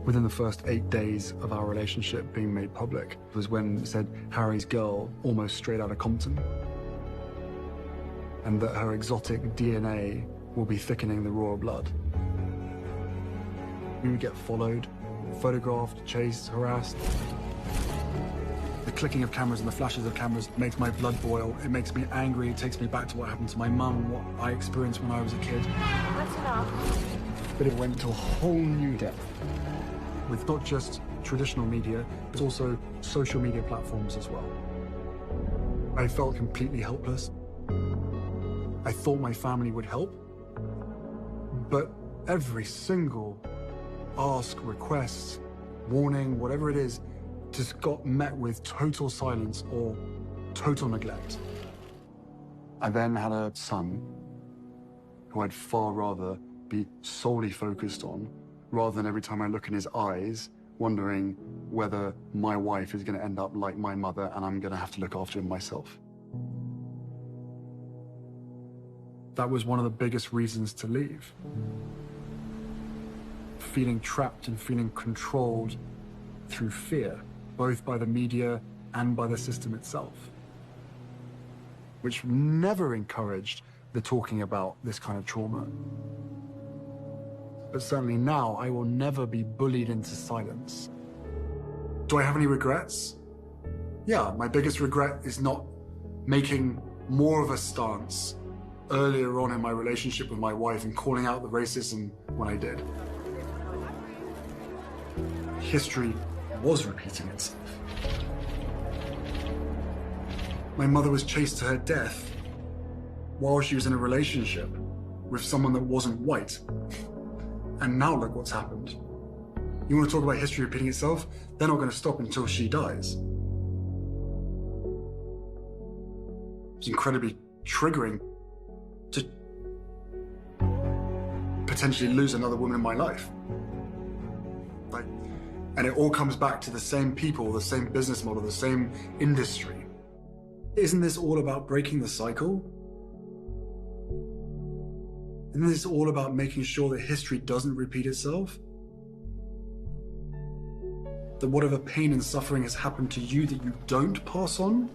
Within the first 8 days of our relationship being made public was when it said Harry's girl almost straight out of Compton, and that her exotic DNA will be thickening the royal blood. We would get followed, photographed, chased, harassed. The clicking of cameras and the flashes of cameras makes my blood boil. It makes me angry. It takes me back to what happened to my mum and what I experienced when I was a kid. That's enough. But it went to a whole new depth with not just traditional media, but also social media platforms as well. I felt completely helpless. I thought my family would help, but every single ask, request, warning, whatever it is, just got met with total silence or total neglect. I then had a son who I'd far rather be solely focused on, rather than every time I look in his eyes, wondering whether my wife is going to end up like my mother and I'm going to have to look after him myself. That was one of the biggest reasons to leave. Feeling trapped and feeling controlled through fear, both by the media and by the system itself, which never encouraged the talking about this kind of trauma. But certainly now, I will never be bullied into silence. Do I have any regrets? Yeah, my biggest regret is not making more of a stance earlier on in my relationship with my wife and calling out the racism when I did. History was repeating itself. My mother was chased to her death while she was in a relationship with someone that wasn't white. And now look what's happened. You want to talk about history repeating itself? They're not going to stop until she dies. It's incredibly triggering to potentially lose another woman in my life. And it all comes back to the same people, the same business model, the same industry. Isn't this all about breaking the cycle? Isn't this all about making sure that history doesn't repeat itself? That whatever pain and suffering has happened to you that you don't pass on?